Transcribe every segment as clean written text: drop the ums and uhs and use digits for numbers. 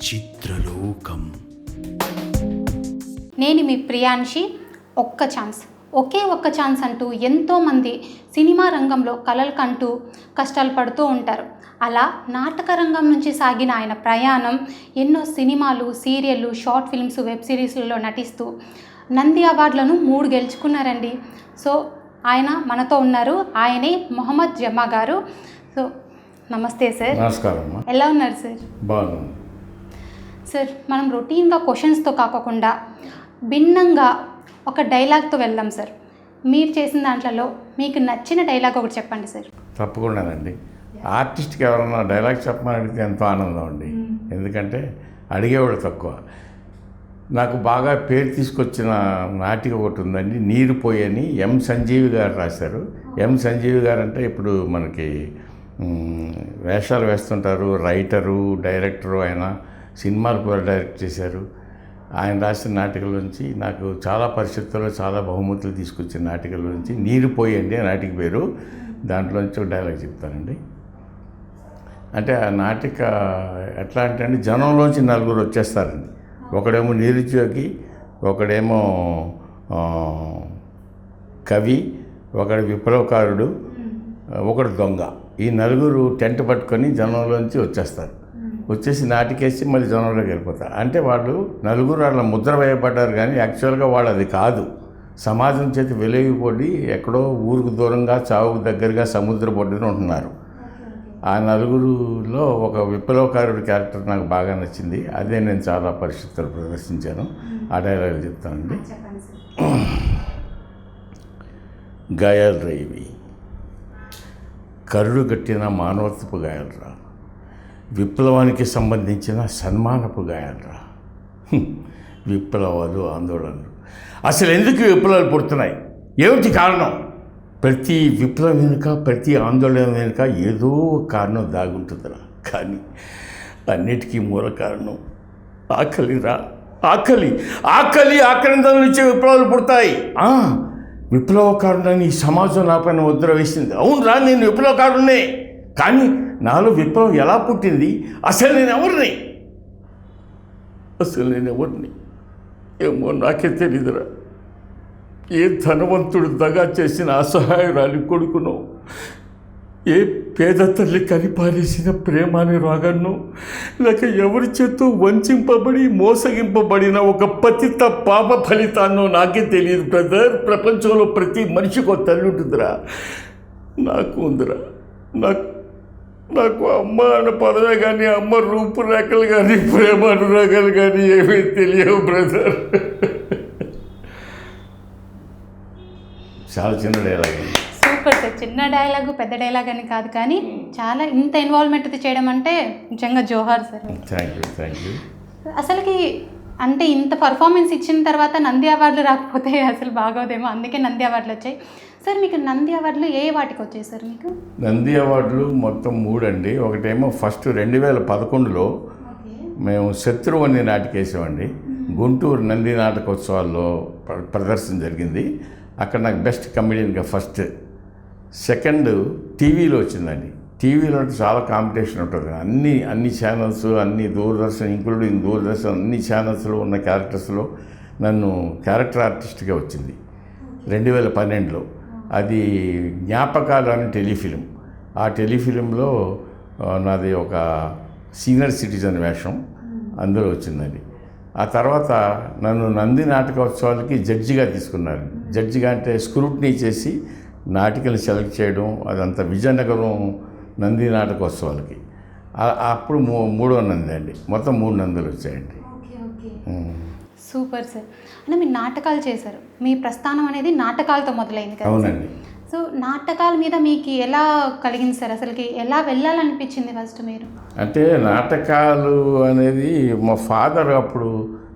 చిత్రలోకం. నేను మీ ప్రియాంశి. ఒక్క ఛాన్స్, ఒకే ఒక్క ఛాన్స్ అంటూ ఎంతోమంది సినిమా రంగంలో కలలు కంటూ కష్టాలు పడుతూ ఉంటారు. అలా నాటక రంగం నుంచి సాగిన ఆయన ప్రయాణం ఎన్నో సినిమాలు, సీరియళ్ళు, షార్ట్ ఫిల్మ్స్, వెబ్ సిరీస్లలో నటిస్తూ నంది అవార్డులను 3 గెలుచుకున్నారండి. సో ఆయన మనతో ఉన్నారు. ఆయనే మొహమ్మద్ జమా గారు. సో నమస్తే సార్. నమస్కారం. ఎలా ఉన్నారు సార్? బాగున్నాను సార్. మనం రొటీన్గా క్వశ్చన్స్తో కాకుండా భిన్నంగా ఒక డైలాగ్తో వెళ్దాం సార్. మీరు చేసిన దాంట్లో మీకు నచ్చిన డైలాగ్ ఒకటి చెప్పండి సార్. తప్పకుండానండి. ఆర్టిస్ట్కి ఎవరన్నా డైలాగ్ చెప్పమని అడిగితే ఎంతో ఆనందం అండి. ఎందుకంటే అడిగేవాడు తక్కువ. నాకు బాగా పేరు తీసుకొచ్చిన నాటిక ఒకటి ఉందండి, నీరు పోయని. ఎం సంజీవి గారు రాశారు. ఎం సంజీవి గారు అంటే ఇప్పుడు మనకి వేషాలు వేస్తుంటారు, రైటరు, డైరెక్టరు. ఆయన సినిమాలు కూడా డైరెక్ట్ చేశారు. ఆయన రాసిన నాటికల నుంచి నాకు చాలా పరిస్థితుల్లో చాలా బహుమతులు తీసుకొచ్చిన నాటికల నుంచి నీరు పోయండి నాటిక పేరు. దాంట్లోంచి ఒక డైలాగ్ చెప్తానండి. అంటే ఆ నాటిక ఎట్లా అంటే అండి, జనంలోంచి 4 వచ్చేస్తారండి. ఒకడేమో నిరుద్యోగి, ఒకడేమో కవి, ఒకడు విప్లవకారుడు, ఒకడు దొంగ. ఈ 4 టెంట్ పట్టుకొని జనంలోంచి వచ్చేస్తారు. వచ్చేసి నాటికేసి మళ్ళీ జనంలోకి వెళ్ళిపోతారు. అంటే వాళ్ళు 4 వాళ్ళ ముద్ర వేయబడ్డారు, కానీ యాక్చువల్గా వాళ్ళు అది కాదు. సమాజం చేతి వెలిగిపోయి ఎక్కడో ఊరుకు దూరంగా, చావుకు దగ్గరగా సముద్ర బొడ్డున ఉంటున్నారు. ఆ 4లో ఒక విప్లవకారుడి క్యారెక్టర్ నాకు బాగా నచ్చింది. అదే నేను చాలా పరిస్థితులు ప్రదర్శించాను. ఆ డైలాగ్ చెప్తానండి. గాయాలు ఇవి, కరుడు కట్టిన మానవత్వపు గాయాలరా, విప్లవానికి సంబంధించిన సన్మానపు గాయాలరా. విప్లవాలు, ఆందోళనలు. అసలు ఎందుకు విప్లవాలు పుడుతున్నాయి? ఏమిటి కారణం? ప్రతి విప్లవం వెనుక, ప్రతి ఆందోళన వెనుక ఏదో కారణం దాగుంటుందిరా. కానీ అన్నిటికీ మూల కారణం ఆకలిరా. ఆకలి ఆకలి ఆక్రందన నుంచే విప్లవాలు పుడతాయి. విప్లవకారుడని ఈ సమాజం నా పైన ముద్ర వేసింది. అవునురా, నేను విప్లవకారుడినే. కానీ నాలో విప్లవం ఎలా పుట్టింది? అసలు నేను ఎవరిని ఏమో నాకే తెలీదురా. ఏ ధనవంతుడు దగా చేసిన అసహాయురాలి కొడుకును, ఏ పేద తల్లి కనిపారేసిన ప్రేమాని రాగన్ను, లేక ఎవరి చేతో వంచింపబడి మోసగింపబడిన ఒక పతిత పాప ఫలితాన్నో నాకే తెలియదు బ్రదర్. ప్రపంచంలో ప్రతి మనిషికి ఒక తల్లి ఉంటుందిరా. నాకు ఉందిరా. నాకు అమ్మ అన్న పదమే కానీ, అమ్మ రూపురేఖలు కానీ, ప్రేమ అనురాగాలు కానీ ఏమీ తెలియవు బ్రదర్. చాలా చిన్న డైలాగ్. Super sir. చిన్న డైలాగు పెద్ద డైలాగ్ అని కాదు, కానీ చాలా ఇంత ఇన్వాల్వ్మెంట్ చేయడం అంటే నిజంగా జోహార్ సార్. Thank you. అసలుకి అంటే ఇంత పర్ఫార్మెన్స్ ఇచ్చిన తర్వాత నంది అవార్డులు రాకపోతే అసలు బాగోదేమో. అందుకే నంది అవార్డులు వచ్చాయి. సార్ మీకు నంది అవార్డులు ఏ వాటికి వచ్చాయి సార్? మీకు నంది అవార్డులు మొత్తం 3 అండి. ఒకటేమో ఫస్ట్ 2011లో మేము శత్రువు అనే నాటికేసామండి. గుంటూరు నంది నాటకోత్సవాల్లో ప్రదర్శన జరిగింది. అక్కడ నాకు బెస్ట్ కమెడియన్గా ఫస్ట్. సెకండ్ టీవీలో వచ్చిందండి. టీవీలో చాలా కాంపిటీషన్ ఉంటుంది. అన్ని ఛానల్స్, అన్ని దూరదర్శన్, ఇంక్లూడింగ్ దూరదర్శన్, అన్ని ఛానల్స్లో ఉన్న క్యారెక్టర్స్లో నన్ను క్యారెక్టర్ ఆర్టిస్ట్గా వచ్చింది 2012లో. అది జ్ఞాపకాలు అనే టెలిఫిలిం. ఆ టెలిఫిలింలో నాది ఒక సీనియర్ సిటిజన్ వేషం అందులో వచ్చిందండి. ఆ తర్వాత నన్ను నంది నాటకోత్సవాలకి జడ్జిగా తీసుకున్నారు. జడ్జిగా అంటే స్క్రూట్నీ చేసి నాటికలు సెలెక్ట్ చేయడం, అదంతా విజయనగరం నంది నాటకోత్సవాలకి. అప్పుడు 3వ నంది అండి. మొత్తం 3 నందులు వచ్చాయండి. Super sir. అంటే మీరు నాటకాలు చేశారు. మీ ప్రస్థానం అనేది నాటకాలతో మొదలైంది కదా? అవునండి. సో నాటకాల మీద మీకు ఎలా కలిగింది సార్? అసలుకి ఎలా వెళ్ళాలనిపించింది ఫస్ట్ మీరు? అంటే నాటకాలు అనేది మా ఫాదర్ అప్పుడు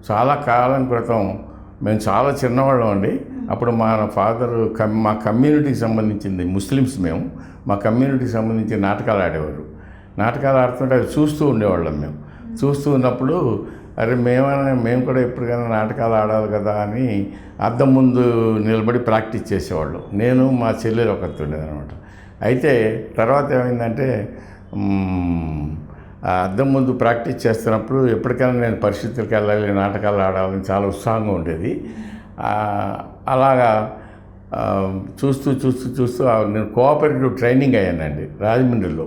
చాలా కాలం క్రితం, మేము చాలా చిన్నవాళ్ళం అండి. అప్పుడు మా ఫాదర్ మా కమ్యూనిటీకి సంబంధించింది, ముస్లిమ్స్ మేము, మా కమ్యూనిటీకి సంబంధించి నాటకాలు ఆడేవారు. నాటకాలు ఆడుతుంటే అవి చూస్తూ ఉండేవాళ్ళం. మేము చూస్తూ ఉన్నప్పుడు అరే మేము కూడా ఎప్పటికైనా నాటకాలు ఆడాలి కదా అని అద్దం ముందు నిలబడి ప్రాక్టీస్ చేసేవాళ్ళం. నేను మా చెల్లెలు ఒకటి ఉండేదనమాట. అయితే తర్వాత ఏమైందంటే ఆ అద్దం ముందు ప్రాక్టీస్ చేస్తున్నప్పుడు ఎప్పటికైనా నేను పరిస్థితులకు వెళ్ళాలి, నాటకాలు ఆడాలని చాలా ఉత్సాహంగా ఉండేది. అలాగా చూస్తూ నేను కోఆపరేటివ్ ట్రైనింగ్ అయ్యానండి రాజమండ్రిలో.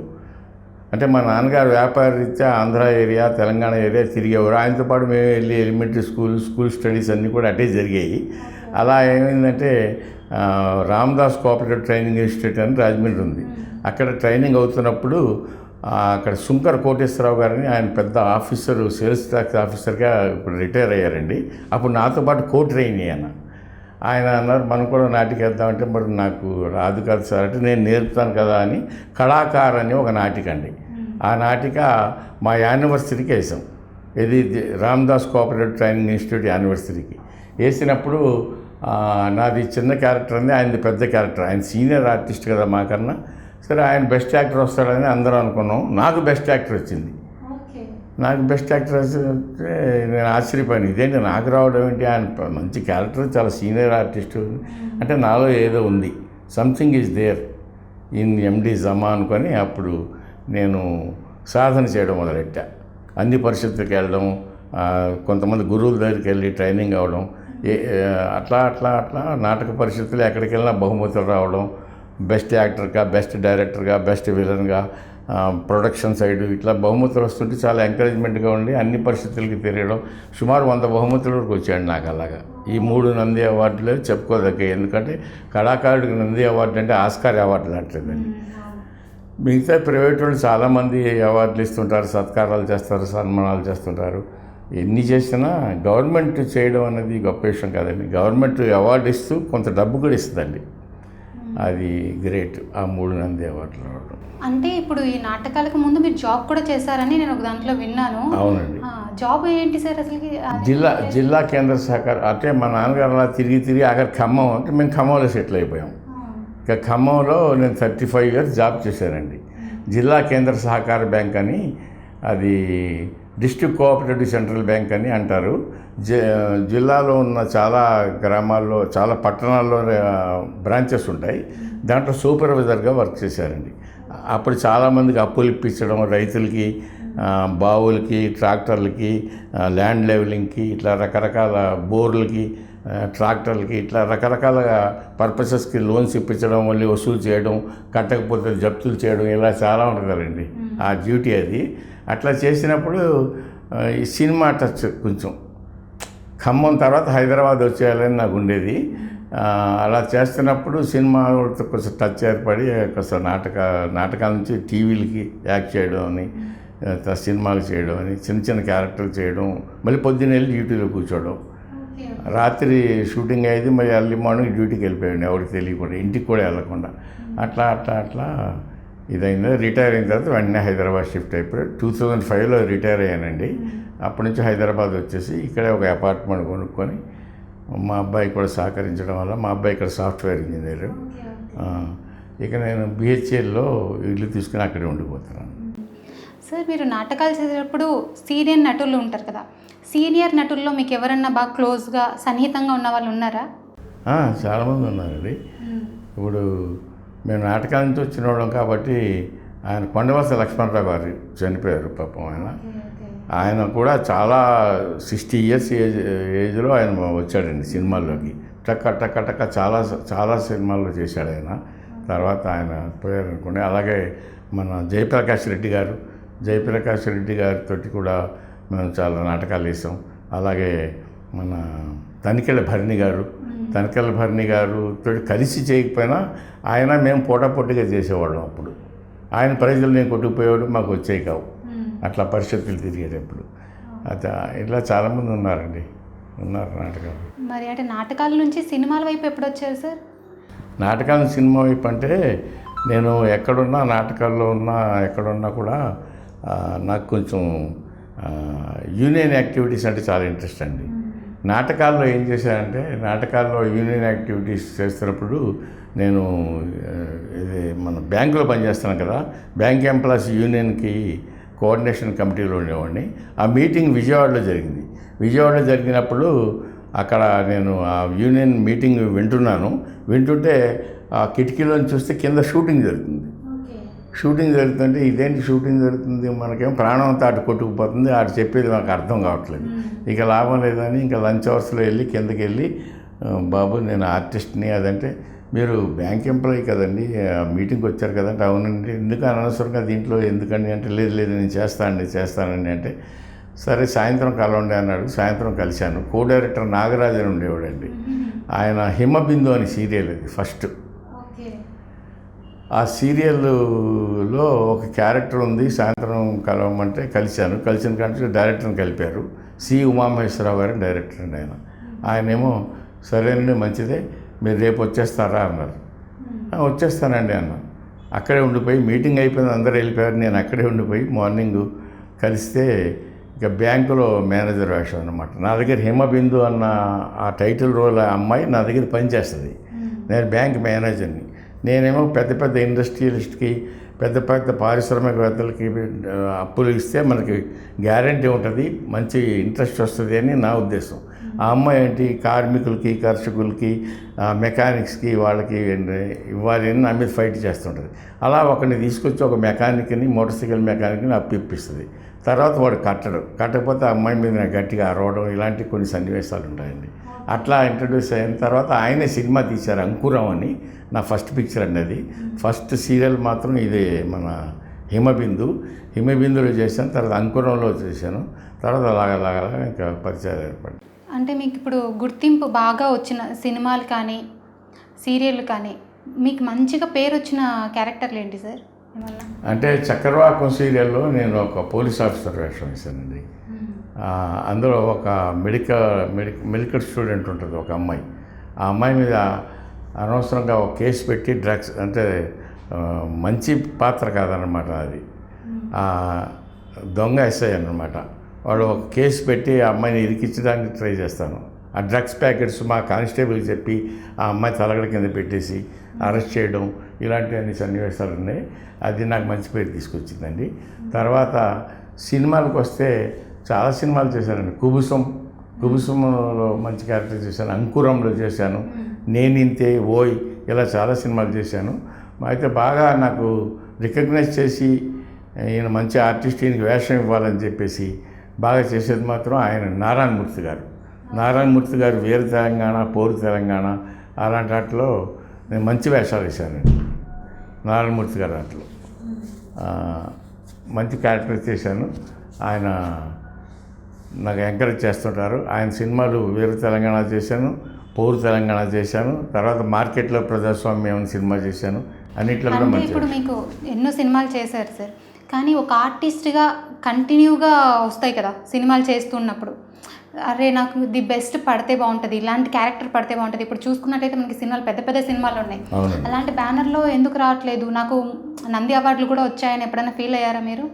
అంటే మా నాన్నగారు వ్యాపార రీత్యా ఆంధ్ర ఏరియా, తెలంగాణ ఏరియా తిరిగేవారు. ఆయనతో పాటు మేము వెళ్ళి ఎలిమెంటరీ స్కూల్ స్టడీస్ అన్నీ కూడా అటే జరిగాయి. అలా ఏమైందంటే రామదాస్ కోఆపరేటివ్ ట్రైనింగ్ ఇన్స్టిట్యూట్ అని రాజమండ్రి ఉంది. అక్కడ ట్రైనింగ్ అవుతున్నప్పుడు అక్కడ శుంకర్ కోటేశ్వరరావు గారిని, ఆయన పెద్ద ఆఫీసరు, సేల్స్ ట్యాక్స్ ఆఫీసర్గా ఇప్పుడు రిటైర్ అయ్యారండి. అప్పుడు నాతో పాటు ట్రైన్ అయ్యాను. ఆయన అన్నారు మనం కూడా నాటికేద్దామంటే మరి నాకు రాదు కదా సార్ అంటే నేను నేర్పుతాను కదా అని కళాకార్ అని ఒక నాటిక అండి. ఆ నాటిక మా యానివర్సరీకి వేసాం. ఇది రామదాస్ కోఆపరేటివ్ ట్రైనింగ్ ఇన్స్టిట్యూట్ యానివర్సరీకి వేసినప్పుడు నాది చిన్న క్యారెక్టర్ అంది, ఆయనది పెద్ద క్యారెక్టర్. ఆయన సీనియర్ ఆర్టిస్ట్ కదా మాకన్నా. సరే ఆయన బెస్ట్ యాక్టర్ వస్తాడని అందరం అనుకున్నాం. నాకు బెస్ట్ యాక్టర్ వచ్చింది. నాకు బెస్ట్ యాక్టర్ వస్తే నేను ఆశ్చర్యపోయాను, ఇదేంటి నాకు రావడం ఏంటి, ఆయన మంచి క్యారెక్టర్, చాలా సీనియర్ ఆర్టిస్టు అంటే నాలో ఏదో ఉంది, సంథింగ్ ఈజ్ దేర్ ఇన్ ఎండి జమా అనుకొని అప్పుడు నేను సాధన చేయడం మొదలెట్టా. అన్ని పరిస్థితులకు వెళ్ళడం, కొంతమంది గురువుల దగ్గరికి వెళ్ళి ట్రైనింగ్ అవ్వడం, అట్లా నాటక పరిస్థితులు ఎక్కడికి వెళ్ళినా బహుమతులు రావడం, బెస్ట్ యాక్టర్గా, బెస్ట్ డైరెక్టర్గా, బెస్ట్ విలన్గా, ప్రొడక్షన్ సైడ్ ఇట్లా బహుమతులు వస్తుంటే చాలా ఎంకరేజ్మెంట్గా ఉండి అన్ని పరిస్థితులకి తిరగడం. సుమారు 100 బహుమతుల వరకు వచ్చాడు నాకు. అలాగా ఈ 3 నంది అవార్డులు చెప్పుకోదగ్గ. ఎందుకంటే కళాకారుడికి నంది అవార్డు అంటే ఆస్కార్ అవార్డు లాంటిదండి. మిగతా ప్రైవేట్ వాళ్ళు చాలామంది అవార్డులు ఇస్తుంటారు, సత్కారాలు చేస్తారు, సన్మానాలు చేస్తుంటారు. ఎన్ని చేసినా గవర్నమెంట్ చేయడం అనేది గొప్ప విషయం కాదండి. గవర్నమెంట్ అవార్డు ఇస్తూ కొంత డబ్బు కూడా ఇస్తుందండి. అది గ్రేట్. ఆ 3 నంది అవార్డులు రావడం. అంటే ఇప్పుడు ఈ నాటకాలకు ముందు మీరు జాబ్ కూడా చేశారని నేను ఒక దాంట్లో విన్నాను. అవునండి. జాబ్ ఏంటి సార్ అసలుకి? జిల్లా కేంద్ర సహకార అంటే మా నాన్నగారు అలా తిరిగి అక్కడ ఖమ్మం అంటే మేము ఖమ్మంలో సెటిల్ అయిపోయాం. ఇక ఖమ్మంలో నేను 35 years జాబ్ చేశానండి. జిల్లా కేంద్ర సహకార బ్యాంక్ అని, అది డిస్ట్రిక్ట్ కోఆపరేటివ్ సెంట్రల్ బ్యాంక్ అని అంటారు. జిల్లాలో ఉన్న చాలా గ్రామాల్లో, చాలా పట్టణాల్లో బ్రాంచెస్ ఉంటాయి. దాంట్లో సూపర్వైజర్గా వర్క్ చేశారండి. అప్పుడు చాలామందికి అప్పులు ఇప్పించడం, రైతులకి, బావులకి, ట్రాక్టర్లకి, ల్యాండ్ లెవెలింగ్కి, ఇట్లా రకరకాల బోర్లకి, ట్రాక్టర్లకి, ఇట్లా రకరకాల పర్పసెస్కి లోన్స్ ఇప్పించడం, మళ్ళీ వసూలు చేయడం, కట్టకపోతే జప్తులు చేయడం, ఇలా చాలా ఉంటుందండి ఆ డ్యూటీ అది. అట్లా చేసినప్పుడు ఈ సినిమా టచ్ కొంచెం ఖమ్మం తర్వాత హైదరాబాద్ వచ్చేయాలని నాకు ఉండేది. అలా చేస్తున్నప్పుడు సినిమాతో కొంచెం టచ్ ఏర్పడి కొంచెం నాటకాల నుంచి టీవీలకి యాక్ట్ చేయడం అని, సినిమాలు చేయడం అని, చిన్న క్యారెక్టర్లు చేయడం, మళ్ళీ పొద్దున్న వెళ్ళి డ్యూటీలో కూర్చోవడం. రాత్రి షూటింగ్ అయ్యేది, మరి ఎర్లీ మార్నింగ్ డ్యూటీకి వెళ్ళిపోయాడు ఎవరికి తెలియకుండా, ఇంటికి కూడా వెళ్ళకుండా. అట్లా ఇదైంది. రిటైర్ అయిన తర్వాత వెంటనే హైదరాబాద్ షిఫ్ట్ అయిపోయాడు. 2005లో రిటైర్ అయ్యానండి. అప్పటి నుంచి హైదరాబాద్ వచ్చేసి ఇక్కడే ఒక అపార్ట్మెంట్ కొనుక్కొని, మా అబ్బాయి కూడా సహకరించడం వల్ల, మా అబ్బాయి ఇక్కడ సాఫ్ట్వేర్ ఇంజనీర్, ఇక నేను BHLలో ఇల్లు తీసుకుని అక్కడే ఉండిపోతున్నాను. సార్ మీరు నాటకాలు చేసేటప్పుడు సీనియర్ నటులు ఉంటారు కదా, సీనియర్ నటుల్లో మీకు ఎవరన్నా బాగా క్లోజ్గా సన్నిహితంగా ఉన్న వాళ్ళు ఉన్నారా? చాలామంది ఉన్నారండి. ఇప్పుడు మేము నాటకాల నుంచి వచ్చిన వాళ్ళం కాబట్టి ఆయన కొండవలస లక్ష్మణరావు గారు చనిపోయారు పాపం. ఆయన కూడా చాలా 60 years ఏజ్లో ఆయన వచ్చాడండి సినిమాల్లోకి. టక్క చాలా సినిమాల్లో చేశాడు ఆయన. తర్వాత ఆయన పోయారు అనుకోండి. అలాగే మన జయప్రకాష్ రెడ్డి గారితో కూడా మేము చాలా నాటకాలు వేసాం. అలాగే మన తనికెళ్ళ భరణి గారుతో కలిసి చేయకపోయినా ఆయన మేము పోటాపోటీగా చేసేవాళ్ళం. అప్పుడు ఆయన ప్రైజులు నేను కొట్టుకుపోయేవాడు, మాకు వచ్చేవి కావు. అట్లా పరిస్థితులు తిరిగేటప్పుడు ఇట్లా చాలామంది ఉన్నారు నాటకాలు. మరి అంటే నాటకాల నుంచి సినిమాల వైపు ఎప్పుడు వచ్చారు సార్? నాటకాల నుంచి సినిమా వైపు అంటే నేను ఎక్కడున్నా, నాటకాల్లో ఉన్నా, ఎక్కడున్నా కూడా నాకు కొంచెం యూనియన్ యాక్టివిటీస్ అంటే చాలా ఇంట్రెస్ట్ అండి. నాటకాల్లో ఏం చేశానంటే, నాటకాల్లో యూనియన్ యాక్టివిటీస్ చేస్తున్నప్పుడు నేను ఇది మన బ్యాంకులో పనిచేస్తున్నాను కదా, బ్యాంక్ ఎంప్లాయీస్ యూనియన్కి కోఆర్డినేషన్ కమిటీలో ఉండేవాడిని. ఆ మీటింగ్ విజయవాడలో జరిగినప్పుడు అక్కడ నేను ఆ యూనియన్ మీటింగ్ వింటుంటే ఆ కిటికీలోని చూస్తే కింద షూటింగ్ జరుగుతుంది. షూటింగ్ జరుగుతుంటే ఇదేంటి షూటింగ్ జరుగుతుంది, మనకేం ప్రాణం అంతా అటు కొట్టుకుపోతుంది, అటు చెప్పేది నాకు అర్థం కావట్లేదు. ఇక లాభం లేదని ఇంకా లంచ్ అవర్స్లో వెళ్ళి కిందకి వెళ్ళి బాబు నేను ఆర్టిస్ట్ని, అదంటే మీరు బ్యాంక్ ఎంప్లాయీ కదండి, మీటింగ్కి వచ్చారు కదంటే అవునండి, ఎందుకు అనవసరంగా దీంట్లో ఎందుకండి అంటే లేదు నేను చేస్తానండి అంటే సరే సాయంత్రం కలవండి అన్నాడు. సాయంత్రం కలిశాను. కో డైరెక్టర్ నాగరాజన్ ఉండేవాడండి. ఆయన హిమబిందు అని సీరియల్ అది ఫస్ట్. ఆ సీరియల్లో ఒక క్యారెక్టర్ ఉంది, సాయంత్రం కలవమంటే కలిసిన కంటే డైరెక్టర్ని కలిపారు. సి ఉమామహేశ్వరరావు గారు డైరెక్టర్ అండి ఆయనేమో సరేనండి మంచిదే, మీరు రేపు వచ్చేస్తారా అన్నారు. వచ్చేస్తానండి అన్న. అక్కడే ఉండిపోయి మీటింగ్ అయిపోయింది, అందరూ వెళ్ళిపోయారు, నేను అక్కడే ఉండిపోయి మార్నింగ్ కలిస్తే ఇక బ్యాంకులో మేనేజర్ వేషం అనమాట. నా దగ్గర హిమబిందు అన్న ఆ టైటిల్ రోల్ అమ్మాయి నా దగ్గర పనిచేస్తుంది. నేను బ్యాంక్ మేనేజర్ని. నేనేమో పెద్ద ఇండస్ట్రియలిస్ట్కి పెద్ద పారిశ్రామికవేత్తలకి అప్పులు ఇస్తే మనకి గ్యారంటీ ఉంటుంది, మంచి ఇంట్రెస్ట్ వస్తుంది అని నా ఉద్దేశం. ఆ అమ్మాయి ఏంటి కార్మికులకి, కర్షకులకి, మెకానిక్స్కి వాళ్ళకి ఇవ్వాలి అని నా మీద ఫైట్ చేస్తుంటుంది. అలా ఒకరిని తీసుకొచ్చి ఒక మెకానిక్ని, మోటార్ సైకిల్ మెకానిక్ని అప్పు ఇప్పిస్తుంది. తర్వాత వాడు కట్టకపోతే ఆ అమ్మాయి మీద గట్టిగా అరవడం, ఇలాంటి కొన్ని సన్నివేశాలు ఉంటాయండి. అట్లా ఇంట్రడ్యూస్ అయిన తర్వాత ఆయనే సినిమా తీశారు అంకురం అని. నా ఫస్ట్ పిక్చర్ అండి అది. ఫస్ట్ సీరియల్ మాత్రం ఇదే మన హిమబిందులో చేశాను, తర్వాత అంకురంలో చేశాను, తర్వాత అలాగ ఇంకా పరిచయాలు ఏర్పడి. అంటే మీకు ఇప్పుడు గుర్తింపు బాగా వచ్చిన సినిమాలు కానీ సీరియళ్ళు కానీ మీకు మంచిగా పేరు వచ్చిన క్యారెక్టర్లు ఏంటి సార్? అంటే చక్రవాకం సీరియల్లో నేను ఒక పోలీస్ ఆఫీసర్ వేషం వేశానండి. అందులో ఒక మెడికల్ స్టూడెంట్ ఉంటుంది ఒక అమ్మాయి. ఆ అమ్మాయి మీద అనవసరంగా ఒక కేసు పెట్టి డ్రగ్స్ అంటే మంచి పాత్ర కాదనమాట అది. దొంగ ఎస్ఐ అన్నమాట. వాడు ఒక కేసు పెట్టి ఆ అమ్మాయిని ఇరికించడానికి ట్రై చేస్తాను. ఆ డ్రగ్స్ ప్యాకెట్స్ మా కానిస్టేబుల్కి చెప్పి ఆ అమ్మాయి తలగడ కింద పెట్టేసి అరెస్ట్ చేయడం, ఇలాంటి అన్ని సన్నివేశాలు ఉన్నాయి. అది నాకు మంచి పేరు తీసుకొచ్చిందండి. తర్వాత సినిమాలకు వస్తే చాలా సినిమాలు చేశానండి. కుబుసంలో మంచి క్యారెక్టర్ చేశాను, అంకురంలో చేశాను, నేనింతే, ఓయ్, ఇలా చాలా సినిమాలు చేశాను. అయితే బాగా నాకు రికగ్నైజ్ చేసి ఈయన మంచి ఆర్టిస్ట్, ఈయనకి వేషం ఇవ్వాలని చెప్పేసి బాగా చేసేది మాత్రం ఆయన నారాయణమూర్తి గారు వీర తెలంగాణ, పోరు తెలంగాణ అలాంటి వాటిలో నేను మంచి వేషాలు వేశానండి. నారాయణమూర్తి గారు దాంట్లో మంచి క్యారెక్టర్ చేశాను. ఆయన నాకు ఎంకరేజ్ చేస్తుంటారు. ఆయన సినిమాలు వీర తెలంగాణ చేశాను, పోరు తెలంగాణ చేశాను, తర్వాత మార్కెట్లో ప్రజాస్వామ్యం సినిమా చేశాను. అన్నిట్లో కూడా మంచి. ఇప్పుడు మీకు ఎన్నో సినిమాలు చేశారు సార్, కానీ ఒక ఆర్టిస్ట్గా కంటిన్యూగా వస్తాయి కదా సినిమాలు చేస్తున్నప్పుడు, అరే నాకు ది బెస్ట్ పడితే బాగుంటుంది, ఇలాంటి క్యారెక్టర్ పడితే బాగుంటుంది. ఇప్పుడు చూసుకున్నట్టయితే మనకి సినిమాలు పెద్ద సినిమాలు ఉన్నాయి. అలాంటి బ్యానర్లో ఎందుకు రావట్లేదు? నాకు నంది అవార్డులు కూడా వచ్చాయని ఎప్పుడైనా ఫీల్ అయ్యారా మీరు?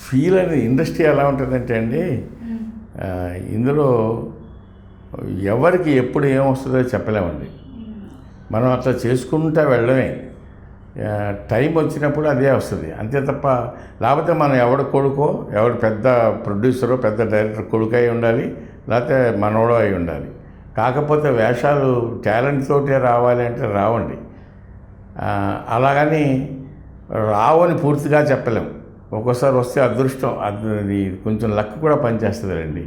ఫీల్ అనేది ఇండస్ట్రీ ఎలా ఉంటుందంటే అండి, ఇందులో ఎవరికి ఎప్పుడు ఏమొస్తుందో చెప్పలేమండి. మనం అట్లా చేసుకుంటూ వెళ్ళడమే. టైం వచ్చినప్పుడు అదే వస్తుంది అంతే తప్ప, లేకపోతే మనం ఎవడ కొడుకో, ఎవడు పెద్ద ప్రొడ్యూసరో పెద్ద డైరెక్టర్ కొడుకు అయి ఉండాలి, లేకపోతే మనోడో అయి ఉండాలి. కాకపోతే వేషాలు టాలెంట్ తోటే రావాలి అంటే రావండి. అలాగని రావని పూర్తిగా చెప్పలేము. ఒక్కోసారి వస్తే అదృష్టం, అది కొంచెం లక్ కూడా పనిచేస్తుందండి.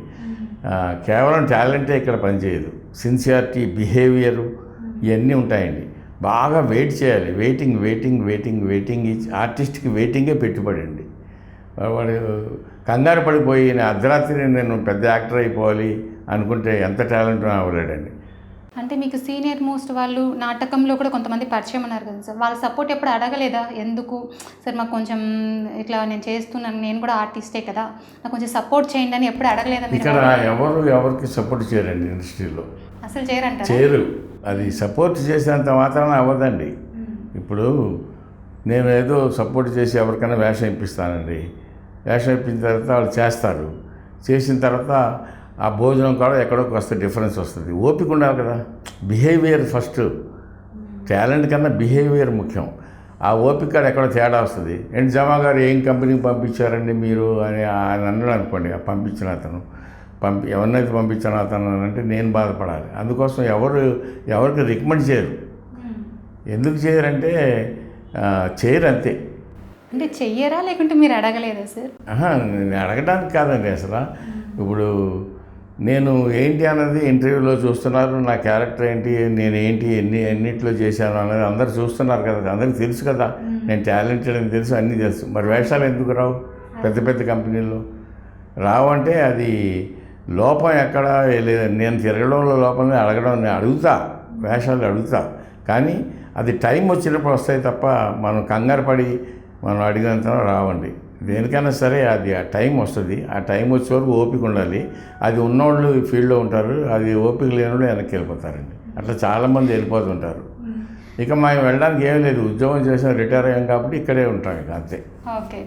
కేవలం టాలెంటే ఇక్కడ పనిచేయదు. సిన్సియారిటీ, బిహేవియరు ఇవన్నీ ఉంటాయండి. బాగా వెయిట్ చేయాలి. వెయిటింగ్ ఆర్టిస్ట్కి వెయిటింగే పెట్టుబడి అండి. వాడు కంగారు పడిపోయి అర్ధరాత్రి నేను పెద్ద యాక్టర్ అయిపోవాలి అనుకుంటే ఎంత టాలెంట్ అవ్వలేడండి. అంటే మీకు సీనియర్ మోస్ట్ వాళ్ళు నాటకంలో కూడా కొంతమంది పరిచయం అన్నారు కదా సార్, వాళ్ళ సపోర్ట్ ఎప్పుడు అడగలేదా? ఎందుకు సార్ మాకు కొంచెం ఇట్లా నేను చేస్తున్నాను, నేను కూడా ఆర్టిస్టే కదా, నాకు కొంచెం సపోర్ట్ చేయండి అని ఎప్పుడు అడగలేదా? ఇక్కడ ఎవరికి సపోర్ట్ చేయరండి ఇండస్ట్రీలో, అసలు చేయరు. అది సపోర్ట్ చేసేంత మాత్రాన అవ్వదండి. ఇప్పుడు నేను ఏదో సపోర్ట్ చేసి ఎవరికైనా వేషం ఇప్పిస్తానండి. వేషం ఇప్పించిన తర్వాత వాళ్ళు చేస్తారు. చేసిన తర్వాత ఆ భోజనం కూడా ఎక్కడో కాస్త డిఫరెన్స్ వస్తుంది. ఓపిక ఉండాలి కదా. బిహేవియర్ ఫస్ట్, టాలెంట్ కన్నా బిహేవియర్ ముఖ్యం. ఆ ఓపిక ఎక్కడో తేడా వస్తుంది. ఏంటి జమా గారు ఏం కంపెనీకి పంపించారండి మీరు అని ఆయన అన్నాడు అనుకోండి, పంపించిన అతను ఎవరినైతే పంపించాను అతను అంటే నేను బాధపడాలి. అందుకోసం ఎవరికి రికమెండ్ చేయరు. ఎందుకు చేయరంటే చేయరు అంతే. అంటే చెయ్యరా లేకుంటే మీరు అడగలేదా సార్? నేను అడగడానికి కాదండి అసలు. ఇప్పుడు నేను ఏంటి అన్నది ఇంటర్వ్యూలో చూస్తున్నారు, నా క్యారెక్టర్ ఏంటి, నేను ఏంటి, ఎన్నిట్లో చేశాను అనేది అందరు చూస్తున్నారు కదా, అందరికి తెలుసు కదా, నేను టాలెంటెడ్ అని తెలుసు, అన్నీ తెలుసు. మరి వేషాలు ఎందుకు రావు? పెద్ద పెద్ద కంపెనీల్లో రావంటే అది లోపం ఎక్కడ లేదు. నేను తిరగడంలో లోపం అడగడం, నేను అడుగుతా, వేషాలు అడుగుతా, కానీ అది టైం వచ్చినప్పుడు వస్తాయి తప్ప మనం కంగారు పడి మనం అడిగినంత రావండి. దేనికైనా సరే అది ఆ టైం వస్తుంది, ఆ టైం వచ్చే వరకు ఓపిక ఉండాలి. అది ఉన్నోళ్ళు ఫీల్డ్లో ఉంటారు, అది ఓపిక లేని వాళ్ళు వెనక్కి వెళ్ళిపోతారండి. అట్లా చాలామంది వెళ్ళిపోతుంటారు. ఇక మేము వెళ్ళడానికి ఏం లేదు, ఉద్యోగం చేసాం, రిటైర్ అయ్యాం కాబట్టి ఇక్కడే ఉంటాం ఇక అంతే. ఓకే.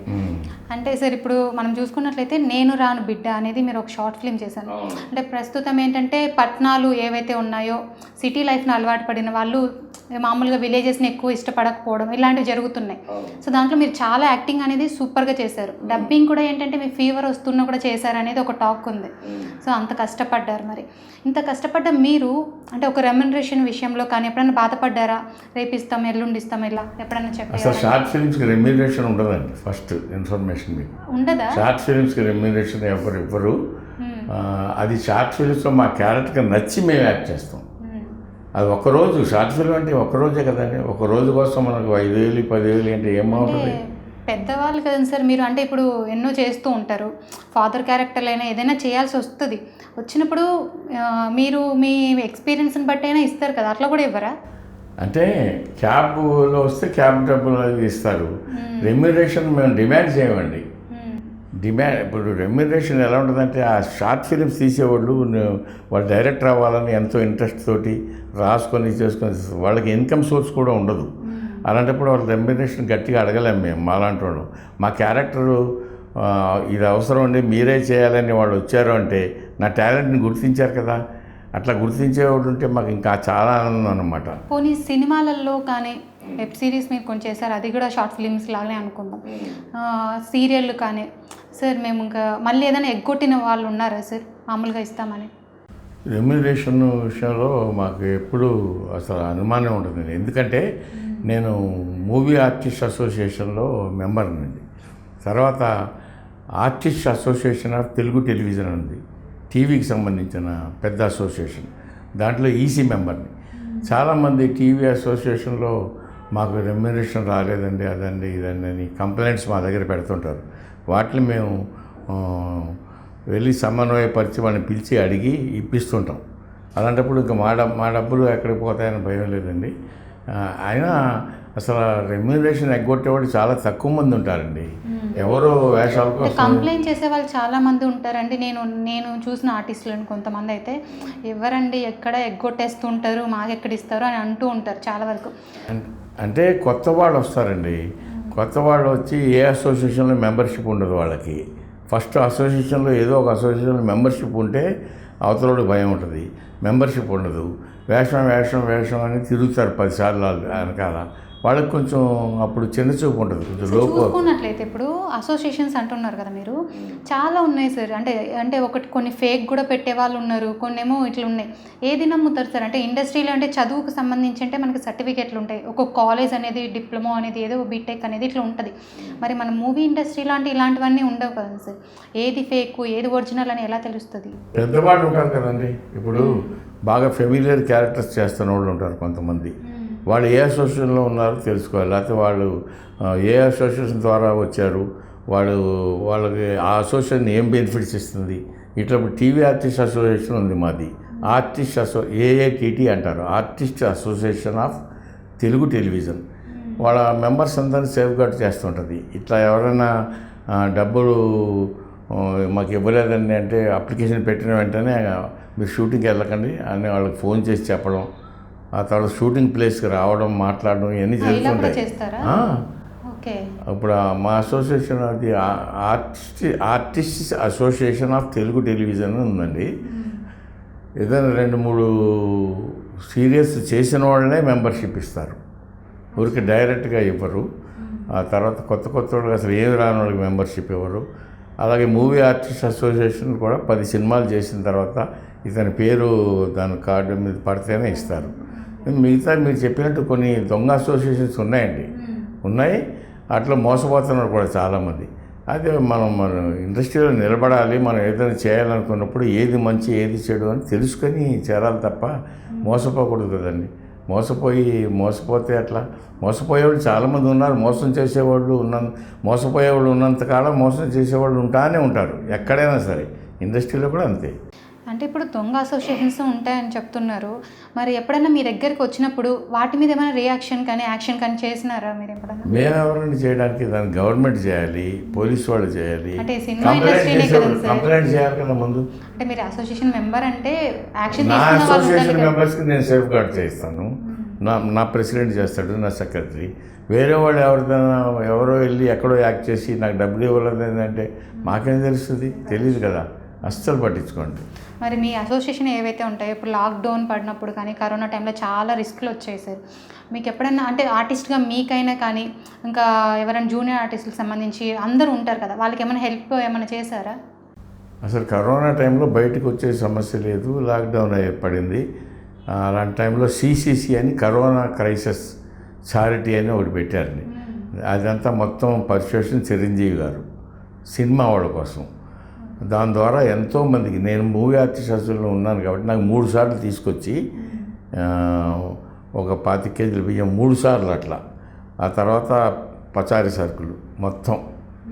అంటే సార్ ఇప్పుడు మనం చూసుకున్నట్లయితే నేను రాను బిడ్డ అనేది మీరు ఒక షార్ట్ ఫిల్మ్ చేశాను. అంటే ప్రస్తుతం ఏంటంటే పట్టణాలు ఏవైతే ఉన్నాయో సిటీ లైఫ్ని అలవాటు పడిన వాళ్ళు మామూలుగా విలేజెస్ని ఎక్కువ ఇష్టపడకపోవడం ఇలాంటివి జరుగుతున్నాయి. సో దాంట్లో మీరు చాలా యాక్టింగ్ అనేది సూపర్గా చేశారు. డబ్బింగ్ కూడా ఏంటంటే మీ ఫీవర్ వస్తున్నా కూడా చేశారు అనేది ఒక టాక్ ఉంది. సో అంత కష్టపడ్డారు. మరి ఇంత కష్టపడ్డ మీరు అంటే ఒక రెమ్యునరేషన్ విషయంలో కానీ ఎప్పుడైనా బాధపడ్డారా? రేపిస్తాం, ఎల్లుండిస్తాం, ఇలా ఎప్పుడైనా చెప్పారు? అసలు షార్ట్ ఫిల్మ్స్కి రెమ్యునరేషన్ ఉండదండి. ఫస్ట్ ఇన్ఫర్మేషన్ మీకు ఉండదా? షార్ట్ ఫిల్మ్స్కి రెమ్యునరేషన్ ఇవ్వరు. అది షార్ట్ ఫిల్మ్స్లో మా క్యారెక్టర్కి నచ్చి మేము యాక్ట్ చేస్తాం. అది ఒక్కరోజు షార్ట్ ఫిల్మ్ అంటే ఒక్కరోజే కదండి. ఒక రోజు కోసం మనకు 5,000 10,000 అంటే ఏమవుతుంది? పెద్దవాళ్ళు కదండి సార్ మీరు. అంటే ఇప్పుడు ఎన్నో చేస్తూ ఉంటారు, ఫాదర్ క్యారెక్టర్లు అయినా ఏదైనా చేయాల్సి వస్తుంది. వచ్చినప్పుడు మీరు మీ ఎక్స్పీరియన్స్ని బట్టి అయినా ఇస్తారు కదా, అట్లా కూడా ఇవ్వరా? అంటే క్యాబ్లో వస్తే క్యాబ్ డబ్బులు అది ఇస్తారు. రెమ్యునరేషన్ మేము డిమాండ్ చేయమండి. ఇప్పుడు రెమ్యునరేషన్ ఎలా ఉంటుందంటే ఆ షార్ట్ ఫిలిమ్స్ తీసేవాళ్ళు వాళ్ళు డైరెక్టర్ అవ్వాలని ఎంతో ఇంట్రెస్ట్ తోటి రాసుకొని చేసుకొని వాళ్ళకి ఇన్కమ్ సోర్స్ కూడా ఉండదు. అలాంటప్పుడు వాళ్ళ రెమ్యునరేషన్ గట్టిగా అడగలేము మేము. మాలాంటి వాళ్ళు మా క్యారెక్టరు ఇది అవసరం అండి మీరే చేయాలని వాళ్ళు వచ్చారు అంటే నా టాలెంట్ని గుర్తించారు కదా, అట్లా గుర్తించేవాడు ఉంటే మాకు ఇంకా చాలా ఆనందం అన్నమాట. పోనీ సినిమాలలో కానీ వెబ్ సిరీస్ మీరు కొంచెం చేశారు, అది కూడా షార్ట్ ఫిలిమ్స్ లాగానే అనుకుందాం. సీరియళ్ళు కానీ సార్ మేము ఇంకా మళ్ళీ ఏదైనా ఎగ్గొట్టిన వాళ్ళు ఉన్నారా సార్ మామూలుగా ఇస్తామని? రెమ్యునరేషన్ విషయంలో మాకు ఎప్పుడు అసలు అనుమానం ఉంటుంది. ఎందుకంటే నేను మూవీ ఆర్టిస్ట్ అసోసియేషన్లో మెంబర్నండి. తర్వాత artist association of Telugu television ఉంది, టీవీకి సంబంధించిన పెద్ద అసోసియేషన్. దాంట్లో ఈసీ మెంబర్ని. చాలామంది టీవీ అసోసియేషన్లో మాకు రెమ్యునరేషన్ రాలేదండి, అదండి ఇదండి అని కంప్లైంట్స్ మా దగ్గర పెడుతుంటారు. వాటిని మేము వెళ్ళి సమన్వయపరిచి వాళ్ళని పిలిచి అడిగి ఇప్పిస్తుంటాం. అలాంటప్పుడు ఇంకా మా డబ్బులు ఎక్కడికి పోతాయని భయం లేదండి. అయినా అసలు రెమ్యునరేషన్ ఎగ్గొట్టేవాళ్ళు చాలా తక్కువ మంది ఉంటారండి. ఎవరో వేషాల కోసం కంప్లైంట్ చేసే వాళ్ళు చాలా మంది ఉంటారండి. నేను చూసిన ఆర్టిస్టులను కొంతమంది అయితే ఎవరండి ఎక్కడ ఎగ్గొట్టేస్తుంటారు, మాకు ఎక్కడ ఇస్తారు అని అంటూ ఉంటారు చాలా వరకు. అంటే కొత్త వాళ్ళు వస్తారండి. కొత్త వాళ్ళు వచ్చి ఏ అసోసియేషన్లో మెంబర్షిప్ ఉండదు వాళ్ళకి. ఫస్ట్ అసోసియేషన్లో ఏదో ఒక అసోసియేషన్లో మెంబర్షిప్ ఉంటే అవతలోడు భయం ఉంటుంది. మెంబర్షిప్ ఉండదు, వేషం అని తిరుగుతారు 10 సార్లు వెనకాల. వాళ్ళకి కొంచెం అప్పుడు చిన్న చూపు ఉంటుంది, కొంచెం లోపు. చూసుకున్నట్లయితే ఇప్పుడు అసోసియేషన్స్ అంటున్నారు కదా మీరు, చాలా ఉన్నాయి సార్. అంటే ఒకటి కొన్ని ఫేక్ కూడా పెట్టే వాళ్ళు ఉన్నారు, కొన్ని ఏమో ఇట్లా ఉన్నాయి. ఏది నమ్ముతారు సార్? అంటే ఇండస్ట్రీలో అంటే చదువుకు సంబంధించి అంటే మనకి సర్టిఫికేట్లు ఉంటాయి, ఒక్కొక్క కాలేజ్ అనేది డిప్లొమా అనేది ఏదో బీటెక్ అనేది ఇట్లా ఉంటుంది. మరి మన మూవీ ఇండస్ట్రీలో అంటే ఇలాంటివన్నీ ఉండవు కదా సార్. ఏది ఫేక్ ఏది ఒరిజినల్ అని ఎలా తెలుస్తుంది? పెద్దవాళ్ళు ఉంటారు కదండి. ఇప్పుడు బాగా ఫెమిలియర్ క్యారెక్టర్స్ చేస్తున్న వాళ్ళు ఉంటారు కొంతమంది. వాళ్ళు ఏ అసోసియేషన్లో ఉన్నారో తెలుసుకోవాలి. లేకపోతే వాళ్ళు ఏ అసోసియేషన్ ద్వారా వచ్చారు, వాళ్ళకి ఆ అసోసియేషన్ ఏం బెనిఫిట్స్ ఇస్తుంది. ఇట్లా టీవీ ఆర్టిస్ట్ అసోసియేషన్ ఉంది మాది, ఏఏటీటీ అంటారు, artist association of Telugu television. వాళ్ళ మెంబర్స్ అందరినీ సేఫ్ గార్డ్ చేస్తుంటుంది. ఇట్లా ఎవరైనా డబ్బులు మాకు ఇవ్వలేదండి అంటే అప్లికేషన్ పెట్టిన వెంటనే మీరు షూటింగ్కి వెళ్ళకండి అని వాళ్ళకి ఫోన్ చేసి చెప్పడం, ఆ తర్వాత షూటింగ్ ప్లేస్కి రావడం, మాట్లాడడం ఇవన్నీ జరుగుతుంటాయి. ఇప్పుడు మా అసోసియేషన్ అది artist association of Telugu television ఉందండి. ఏదైనా 2-3 సీరియల్స్ చేసిన వాళ్ళనే మెంబర్షిప్ ఇస్తారు, ఊరికి డైరెక్ట్గా ఇవ్వరు. ఆ తర్వాత కొత్త వాళ్ళకి అసలు ఏమి రాని వాళ్ళకి మెంబర్షిప్ ఇవ్వరు. అలాగే మూవీ ఆర్టిస్ట్ అసోసియేషన్ కూడా 10 సినిమాలు చేసిన తర్వాత ఇతని పేరు దాని కార్డు మీద పడితేనే ఇస్తారు. మిగతా మీరు చెప్పినట్టు కొన్ని దొంగ అసోసియేషన్స్ ఉన్నాయి. అట్లా మోసపోతున్నారు కూడా చాలామంది. అదే మన ఇండస్ట్రీలో నిలబడాలి, మనం ఏదైనా చేయాలనుకున్నప్పుడు ఏది మంచి ఏది చెడు అని తెలుసుకొని చేరాలి తప్ప మోసపోకూడదు కదండి. మోసపోతే అట్లా మోసపోయేవాళ్ళు చాలామంది ఉన్నారు. మోసపోయేవాళ్ళు ఉన్నంతకాలం మోసం చేసేవాళ్ళు ఉంటానే ఉంటారు ఎక్కడైనా సరే. ఇండస్ట్రీలో కూడా అంతే. అంటే ఇప్పుడు దొంగ అసోసియేషన్స్ ఉంటాయని చెప్తున్నారు. మరి ఎప్పుడైనా మీ దగ్గరికి వచ్చినప్పుడు వాటి మీద ఏమైనా రియాక్షన్ కానీ యాక్షన్ కానీ చేసినారా మీరు ఎప్పుడైనా? మేము ఎవరైనా చేయడానికి దాన్ని గవర్నమెంట్ చేయాలి, పోలీసు వాళ్ళు చేయాలి, అంటే సినిమా ఇండస్ట్రీనే కదా సార్. కంప్లైంట్ చేయాలి కదా ముందు. అంటే మీరు అసోసియేషన్ మెంబర్ అంటే యాక్షన్ నా తీసుకున్న వాళ్ళు అసోసియేషన్ ఉండాలి కదా. మెంబర్స్కి నేను సేఫ్ గార్డ్ చేస్తాను. నా ప్రెసిడెంట్ చేస్తాడు, నా సెక్రటరీ. వేరే వాళ్ళు ఎవరో వెళ్ళి ఎక్కడో యాక్ట్ చేసి నాకు డబ్బులు ఇవ్వలేదు అంటే మాకేం తెలుస్తుంది? తెలియదు కదా. అస్సలు పట్టించుకోండి. మరి మీ అసోసియేషన్ ఏవైతే ఉంటాయో ఇప్పుడు లాక్డౌన్ పడినప్పుడు కానీ కరోనా టైంలో చాలా రిస్క్లు వచ్చాయి సార్. మీకు ఎప్పుడైనా అంటే ఆర్టిస్ట్గా మీకైనా కానీ ఇంకా ఎవరైనా జూనియర్ ఆర్టిస్టులకు సంబంధించి అందరూ ఉంటారు కదా, వాళ్ళకి ఏమైనా హెల్ప్ ఏమైనా చేశారా? అసలు కరోనా టైంలో బయటకు వచ్చే సమస్య లేదు, లాక్డౌన్ పడింది. అలాంటి టైంలో సిసిసి అని కరోనా క్రైసిస్ చారిటీ అని ఒకటి పెట్టారండి. అదంతా మొత్తం పర్ఫెక్షన్ చిరంజీవి గారు సినిమా వాళ్ళ కోసం. దాని ద్వారా ఎంతోమందికి, నేను మూవీ ఆర్టిస్ట్ అసోసియేషన్లో ఉన్నాను కాబట్టి నాకు 3 సార్లు తీసుకొచ్చి ఒక 25 కేజీల బియ్యం 3 సార్లు అట్లా, ఆ తర్వాత పచారీ సరుకులు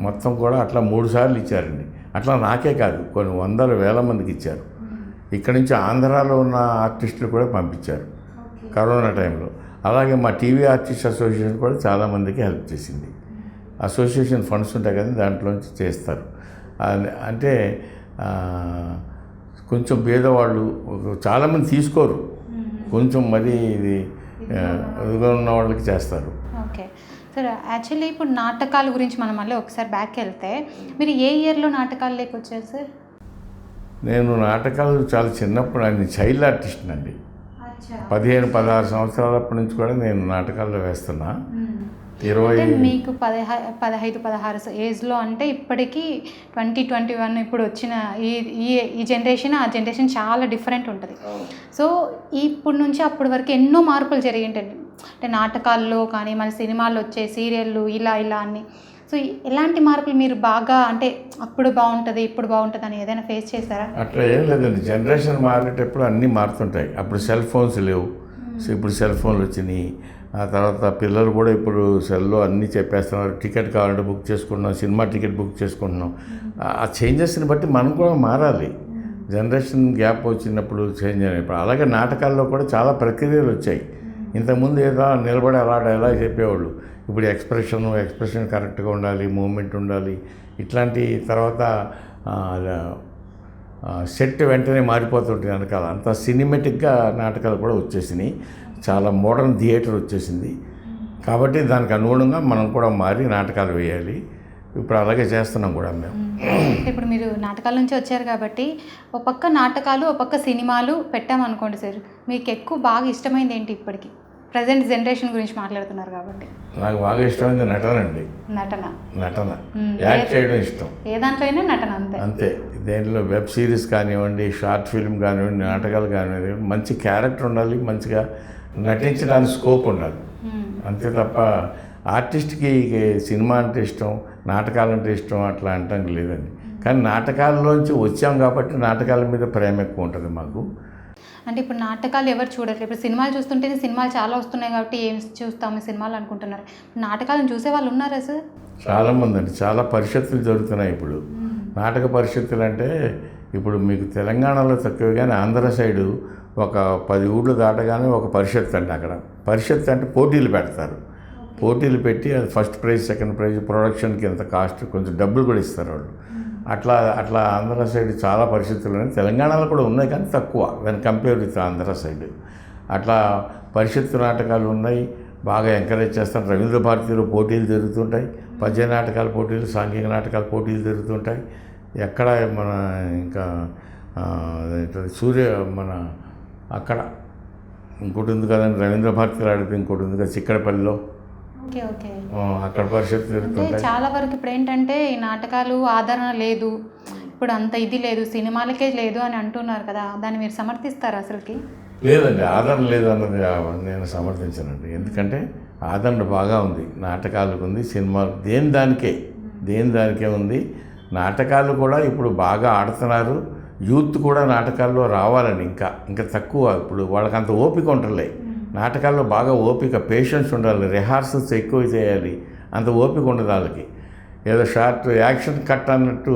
మొత్తం కూడా అట్లా 3 సార్లు ఇచ్చారండి. అట్లా నాకే కాదు, కొన్ని వందల వేల మందికి ఇచ్చారు. ఇక్కడి నుంచి ఆంధ్రాలో ఉన్న ఆర్టిస్టులు కూడా పంపించారు కరోనా టైంలో. అలాగే మా టీవీ ఆర్టిస్ట్ అసోసియేషన్ కూడా చాలామందికి హెల్ప్ చేసింది. అసోసియేషన్ ఫండ్స్ ఉంటాయి కదా, దాంట్లోంచి చేస్తారు. అంటే కొంచెం పేదవాళ్ళు చాలామంది తీసుకోరు, కొంచెం మరి ఇది ఎదుగా ఉన్న వాళ్ళకి చేస్తారు. ఓకే సార్, యాక్చువల్లీ ఇప్పుడు నాటకాల గురించి మనం మళ్ళీ ఒకసారి బ్యాక్ వెళ్తే మీరు ఏ ఇయర్లో నాటకాలు వచ్చారు సార్? నేను నాటకాలు చాలా చిన్నప్పుడు, నేను చైల్డ్ ఆర్టిస్ట్ అండి. 15-16 సంవత్సరాలప్పటి నుంచి కూడా నేను నాటకాల్లో వేస్తున్నా. 20 మీకు 15-16 ఏజ్లో అంటే ఇప్పటికీ 2021 ఇప్పుడు వచ్చిన ఈ జనరేషన్ ఆ జనరేషన్ చాలా డిఫరెంట్ ఉంటుంది. సో ఇప్పటి నుంచి అప్పటి వరకు ఎన్నో మార్పులు జరిగింటాయి. అంటే నాటకాల్లో కానీ మన సినిమాల్లో వచ్చే సీరియళ్ళు ఇలా అన్నీ. సో ఎలాంటి మార్పులు మీరు బాగా అంటే అప్పుడు బాగుంటుంది ఇప్పుడు బాగుంటుంది అని ఏదైనా ఫేస్ చేశారా? అట్లా ఏం లేదండి, జనరేషన్ మారేటప్పుడు అన్నీ మారుతుంటాయి. అప్పుడు సెల్ ఫోన్స్ లేవు, సో ఇప్పుడు సెల్ ఫోన్లు వచ్చినాయి. ఆ తర్వాత పిల్లలు కూడా ఇప్పుడు సెల్లో అన్నీ చెప్పేస్తున్నారు. టికెట్ కావాలంటే బుక్ చేసుకుంటున్నాం, సినిమా టికెట్ బుక్ చేసుకుంటున్నాం. ఆ చేంజెస్ని బట్టి మనం కూడా మారాలి. జనరేషన్ గ్యాప్ వచ్చినప్పుడు చేంజ్ అయినప్పుడు. అలాగే నాటకాల్లో కూడా చాలా ప్రక్రియలు వచ్చాయి. ఇంతకుముందు ఏదో నిలబడి అలా డైలాగ్ చెప్పేవాళ్ళు, ఇప్పుడు ఎక్స్ప్రెషన్ కరెక్ట్గా ఉండాలి, మూమెంట్ ఉండాలి. ఇట్లాంటి తర్వాత సెట్ వెంటనే మారిపోతుంటాయి వెనకాల. అంత సినిమాటిక్గా నాటకాలు కూడా వచ్చేసినాయి. చాలా మోడర్న్ థియేటర్ వచ్చేసింది. కాబట్టి దానికి అనుగుణంగా మనం కూడా మారి నాటకాలు వేయాలి. ఇప్పుడు అలాగే చేస్తున్నాం కూడా మేము. ఇప్పుడు మీరు నాటకాల నుంచి వచ్చారు కాబట్టి ఒక పక్క నాటకాలు ఒక పక్క సినిమాలు పెట్టామనుకోండి సార్, మీకు ఎక్కువ బాగా ఇష్టమైంది ఏంటి? ఇప్పటికి ప్రజెంట్ జనరేషన్ గురించి మాట్లాడుతున్నారు కాబట్టి. నాకు బాగా ఇష్టమైంది నటన అండి. నటన యాక్ట్ చేయడం ఇష్టం. ఏ దాంట్లో అయినా నటన అంతే. దేంట్లో వెబ్ సిరీస్ కానివ్వండి, షార్ట్ ఫిల్మ్ కానివ్వండి, నాటకాలు కానివ్వండి, మంచి క్యారెక్టర్ ఉండాలి, మంచిగా నటించడానికి స్కోప్ ఉండాలి. అంతే తప్ప ఆర్టిస్ట్కి సినిమా అంటే ఇష్టం, నాటకాలంటే ఇష్టం అట్లా అంటాం లేదండి. కానీ నాటకాల్లోంచి వచ్చాం కాబట్టి నాటకాల మీద ప్రేమ ఎక్కువ ఉంటుంది మాకు. అంటే ఇప్పుడు నాటకాలు ఎవరు చూడట్లేదు. ఇప్పుడు సినిమాలు చూస్తుంటే సినిమాలు చాలా వస్తున్నాయి కాబట్టి ఏం చూస్తాము సినిమాలు అనుకుంటున్నారు. నాటకాలను చూసే వాళ్ళు ఉన్నారా సార్? చాలామంది అండి. చాలా పరిషత్తులు జరుగుతున్నాయి ఇప్పుడు. నాటక పరిషత్తులు అంటే ఇప్పుడు మీకు తెలంగాణలో తక్కువ, కానీ ఆంధ్ర సైడు ఒక 10 ఊళ్ళు దాటగానే ఒక పరిషత్ అండి. అక్కడ పరిషత్ అంటే పోటీలు పెడతారు. పోటీలు పెట్టి అది ఫస్ట్ ప్రైజ్, సెకండ్ ప్రైజ్, ప్రొడక్షన్కి ఎంత కాస్ట్, కొంచెం డబ్బులు కూడా ఇస్తారు వాళ్ళు. అట్లా ఆంధ్ర సైడ్ చాలా పరిస్థితులు ఉన్నాయి. తెలంగాణలో కూడా ఉన్నాయి కానీ తక్కువ when compare with Andhra side. అట్లా పరిషత్తు నాటకాలు ఉన్నాయి, బాగా ఎంకరేజ్ చేస్తారు. రవీంద్ర భారతిలో పోటీలు జరుగుతుంటాయి, పద్య నాటకాల పోటీలు, సాంఘిక నాటకాల పోటీలు జరుగుతుంటాయి. ఎక్కడ మన ఇంకా మన అక్కడ ఇంకోటి ఉంది కదండి, రవీంద్ర భారతిలో ఆడితే ఇంకోటి ఉంది కదా చిక్కడపల్లిలో, అక్కడ పరిస్థితి జరుగుతుంది. చాలా వరకు ఇప్పుడు ఏంటంటే ఈ నాటకాలు ఆదరణ లేదు, ఇప్పుడు అంత ఇది లేదు, సినిమాలకే లేదు అని అంటున్నారు కదా, దాన్ని మీరు సమర్థిస్తారా? అసలుకి లేదండి, ఆదరణ లేదు అన్నది నేను సమర్థించానండి. ఎందుకంటే ఆదరణ బాగా ఉంది. నాటకాలకు ఉంది, సినిమాలు దేని దానికే ఉంది. నాటకాలు కూడా ఇప్పుడు బాగా ఆడుతున్నారు. యూత్ కూడా నాటకాల్లో రావాలని ఇంకా తక్కువ. ఇప్పుడు వాళ్ళకి అంత ఓపిక ఉండలే. నాటకాల్లో బాగా ఓపిక, పేషెన్స్ ఉండాలి, రిహార్సల్స్ ఎక్కువ చేయాలి. అంత ఓపిక ఉండదు వాళ్ళకి. ఏదో షార్ట్ యాక్షన్ కట్ అన్నట్టు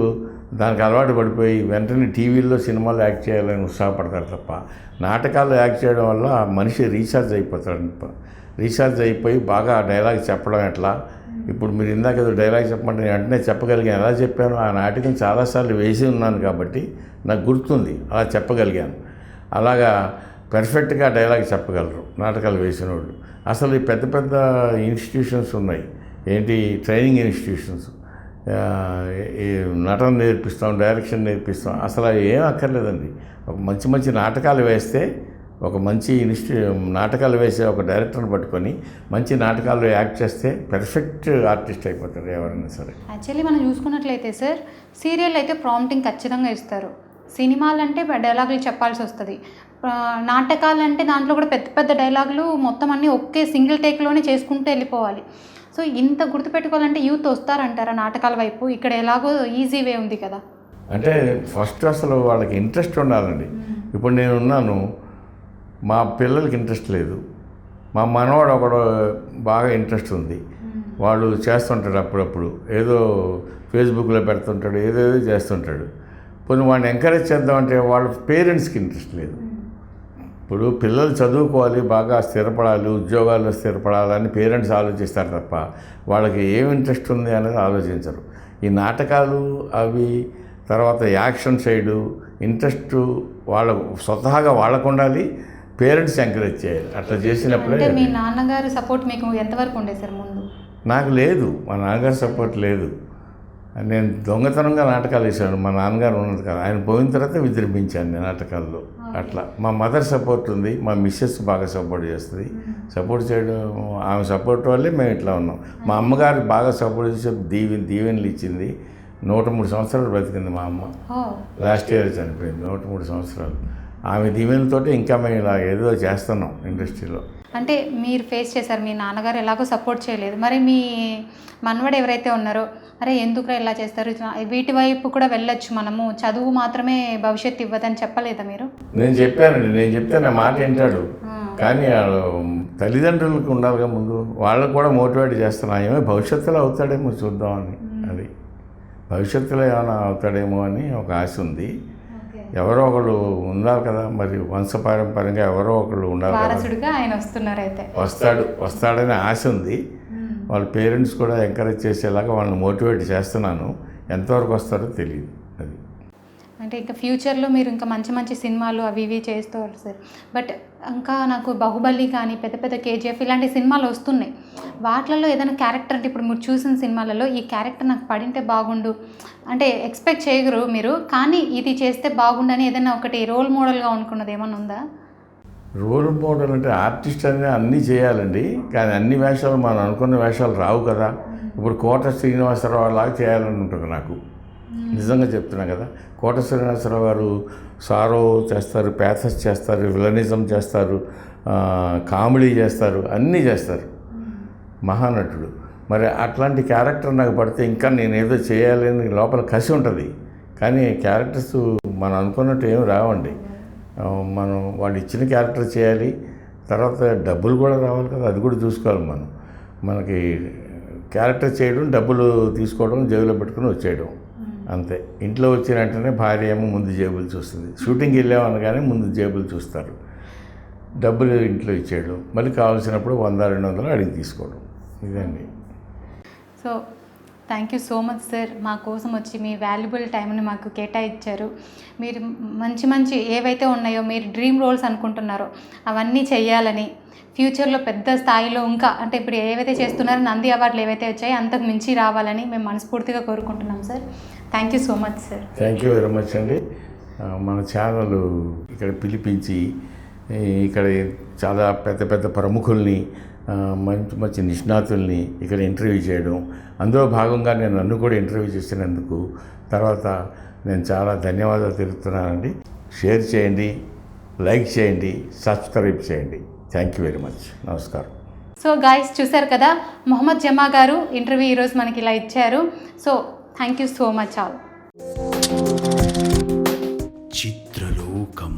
దానికి అలవాటు పడిపోయి వెంటనే టీవీల్లో సినిమాలు యాక్ట్ చేయాలని ఉత్సాహపడతారు తప్ప, నాటకాల్లో యాక్ట్ చేయడం వల్ల మనిషి రీఛార్జ్ అయిపోయి బాగా డైలాగ్ చెప్పడం ఎట్లా. ఇప్పుడు మీరు ఇందాక ఏదో డైలాగ్ చెప్పమంటే నేను వెంటనే చెప్పగలిగాను. ఎలా చెప్పాను? ఆ నాటకం చాలాసార్లు వేసి ఉన్నాను కాబట్టి నాకు గుర్తుంది, అలా చెప్పగలిగాను. అలాగా పెర్ఫెక్ట్గా డైలాగ్ చెప్పగలరు నాటకాలు వేసిన వాళ్ళు. అసలు ఈ పెద్ద పెద్ద ఇన్స్టిట్యూషన్స్ ఉన్నాయి, ఏంటి ట్రైనింగ్ ఇన్స్టిట్యూషన్స్, ఈ నటన నేర్పిస్తాం, డైరెక్షన్ నేర్పిస్తాం. అసలు ఏం అక్కర్లేదండి. ఒక మంచి నాటకాలు వేస్తే, ఒక మంచి నాటకాలు వేసే ఒక డైరెక్టర్ని పట్టుకొని మంచి నాటకాల్లో యాక్ట్ చేస్తే పెర్ఫెక్ట్ ఆర్టిస్ట్ అయిపోతారు ఎవరైనా సరే. యాక్చువల్లీ మనం చూసుకున్నట్లయితే సార్, సీరియల్ అయితే ప్రాంప్టింగ్ ఖచ్చితంగా ఇస్తారు. సినిమాలు అంటే డైలాగులు చెప్పాల్సి వస్తుంది. నాటకాలు అంటే దాంట్లో కూడా పెద్ద పెద్ద డైలాగులు మొత్తం అన్నీ ఒకే సింగిల్ టేక్లోనే చేసుకుంటూ వెళ్ళిపోవాలి. సో ఇంత గుర్తుపెట్టుకోవాలంటే యూత్ వస్తారంటారా నాటకాల వైపు? ఇక్కడ ఎలాగో ఈజీ వే ఉంది కదా. అంటే ఫస్ట్ అసలు వాళ్ళకి ఇంట్రెస్ట్ ఉండాలండి. ఇప్పుడు నేను ఉన్నాను, మా పిల్లలకి ఇంట్రెస్ట్ లేదు, మా మనవాడు ఒకడు బాగా ఇంట్రెస్ట్ ఉంది. వాడు చేస్తుంటాడు, అప్పుడప్పుడు ఏదో ఫేస్బుక్లో పెడుతుంటాడు, ఏదేదో చేస్తుంటాడు. కొన్ని వాడిని ఎంకరేజ్ చేద్దామంటే వాళ్ళ పేరెంట్స్కి ఇంట్రెస్ట్ లేదు. ఇప్పుడు పిల్లలు చదువుకోవాలి, బాగా స్థిరపడాలి, ఉద్యోగాల్లో స్థిరపడాలని పేరెంట్స్ ఆలోచిస్తారు తప్ప వాళ్ళకి ఏం ఇంట్రెస్ట్ ఉంది అనేది ఆలోచించరు. ఈ నాటకాలు అవి, తర్వాత యాక్షన్ సైడు ఇంట్రెస్ట్ వాళ్ళ స్వతహాగా వాళ్ళకు ఉండాలి, పేరెంట్స్ ఎంకరేజ్ చేయాలి. అట్లా చేసినప్పుడే. అంటే మీ నాన్నగారు సపోర్ట్ మీకు ఎంతవరకు ఉండే సార్ ముందు? నాకు లేదు, మా నాన్నగారు సపోర్ట్ లేదు. నేను దొంగతనంగా నాటకాలు వేసాను. మా నాన్నగారు ఉన్నది కదా, ఆయన పోయిన తర్వాత విజృంభించాను నేను నాటకాల్లో. అట్లా మా మదర్ సపోర్ట్ ఉంది, మా మిస్సెస్ బాగా సపోర్ట్ చేస్తుంది. సపోర్ట్ చేయడం, ఆమె సపోర్ట్ వల్లే మేము ఇట్లా ఉన్నాం. మా అమ్మగారు బాగా సపోర్ట్ చేసి దీవెనలు ఇచ్చింది. 103 సంవత్సరాలు బ్రతికింది మా అమ్మ. లాస్ట్ ఇయర్ చనిపోయింది, 103 సంవత్సరాలు. ఆమె దీవెనలతో ఇంకా మేము ఇలా ఏదో చేస్తున్నాం ఇండస్ట్రీలో. అంటే మీరు ఫేస్ చేశారు, మీ నాన్నగారు ఎలాగో సపోర్ట్ చేయలేదు. మరి మీ మనవడు ఎవరైతే ఉన్నారో, అరే ఎందుకురా ఇలా చేస్తారు, వీటి వైపు కూడా వెళ్ళొచ్చు, మనము చదువు మాత్రమే భవిష్యత్తు ఇవ్వదని చెప్పలేదా మీరు? నేను చెప్పానండి, నేను చెప్తే నా మాట వింటాడు. కానీ తల్లిదండ్రులకు ఉండాలిగా ముందు, వాళ్ళకు కూడా మోటివేట్ చేస్తున్నా. ఏమో భవిష్యత్తులో అవుతాడేమో చూద్దామని. అది భవిష్యత్తులో ఏమైనా అవుతాడేమో అని ఒక ఆశ ఉంది. ఎవరో ఒకళ్ళు ఉండాలి కదా, మరి వంశపారంపర్యంగా ఎవరో ఒకళ్ళు ఉండాలి కదా. ఆయన వస్తున్నారు, అయితే వస్తాడనే ఆశ ఉంది. వాళ్ళ పేరెంట్స్ కూడా ఎంకరేజ్ చేసేలాగా వాళ్ళని మోటివేట్ చేస్తున్నాను. ఎంతవరకు వస్తారో తెలియదు. అది అంటే ఇంకా ఫ్యూచర్లో మీరు ఇంకా మంచి సినిమాలు అవి ఇవి చేస్తారు సార్. బట్ ఇంకా నాకు బాహుబలి కానీ, పెద్ద పెద్ద కేజీఎఫ్ ఇలాంటి సినిమాలు వస్తున్నాయి. వాటిలలో ఏదైనా క్యారెక్టర్, అంటే ఇప్పుడు మీరు చూసిన సినిమాలలో ఈ క్యారెక్టర్ నాకు పడింటే బాగుండు అంటే ఎక్స్పెక్ట్ చేయగరు మీరు, కానీ ఇది చేస్తే బాగుండని ఏదైనా ఒకటి రోల్ మోడల్గా అనుకున్నది ఏమైనా ఉందా? రోల్ మోడల్ అంటే ఆర్టిస్ట్ అనేది అన్నీ చేయాలండి, కానీ అన్ని వేషాలు మనం అనుకున్న వేషాలు రావు కదా. ఇప్పుడు కోట శ్రీనివాసరావు లాగా చేయాలని ఉంటుంది నాకు. నిజంగా చెప్తున్నా కదా. కోట శ్రీనివాసరావు గారు సారో చేస్తారు, ప్యాథస్ చేస్తారు, విలనిజం చేస్తారు, కామెడీ చేస్తారు, అన్నీ చేస్తారు. మహానటుడు. మరి అట్లాంటి క్యారెక్టర్ నాకు పడితే ఇంకా నేను ఏదో చేయాలని లోపల కసి ఉంటుంది. కానీ క్యారెక్టర్స్ మనం అనుకున్నట్టు ఏమి రావండి. మనం వాళ్ళు ఇచ్చిన క్యారెక్టర్ చేయాలి, తర్వాత డబ్బులు కూడా రావాలి కదా, అది కూడా చూసుకోవాలి మనం. మనకి క్యారెక్టర్ చేయడం, డబ్బులు తీసుకోవడం, జేబులో పెట్టుకుని వచ్చేయడం అంతే. ఇంట్లో వచ్చిన వెంటనే భార్య ఏమో ముందు జేబులు చూస్తుంది. షూటింగ్కి వెళ్ళామనగానే ముందు జేబులు చూస్తారు, డబ్బులు ఇంట్లో ఇచ్చేయడం, మళ్ళీ కావాల్సినప్పుడు 100-200 అడిగి తీసుకోవడం. ఇదండి. So thank you so much sir, మా కోసం వచ్చి మీ వాల్యుబుల్ టైంని మాకు కేటాయించారు. మీరు మంచి ఏవైతే ఉన్నాయో మీరు డ్రీమ్ రోల్స్ అనుకుంటున్నారో అవన్నీ చెయ్యాలని, ఫ్యూచర్లో పెద్ద స్థాయిలో ఇంకా అంటే ఇప్పుడు ఏవైతే చేస్తున్నారో నంది అవార్డులు ఏవైతే వచ్చాయో అంతకు మించి రావాలని మేము మనస్ఫూర్తిగా కోరుకుంటున్నాం sir. Thank you so much sir. Thank you very much అండి. మన ఛానల్ ఇక్కడ పిలిపించి ఇక్కడ చాలా పెద్ద ప్రముఖుల్ని, మంచి నిష్ణాతుల్ని ఇక్కడ ఇంటర్వ్యూ చేయడం, అందులో భాగంగా నేను నన్ను కూడా ఇంటర్వ్యూ చేసినందుకు తర్వాత నేను చాలా ధన్యవాదాలు తెలుపుతున్నానండి. షేర్ చేయండి, లైక్ చేయండి, సబ్స్క్రైబ్ చేయండి. Thank you very much. నమస్కారం. సో గాయస్ చూశారు కదా, మొహమ్మద్ జమా గారు ఇంటర్వ్యూ ఈరోజు మనకి ఇలా ఇచ్చారు. So thank you so much all. చిత్రలోకం.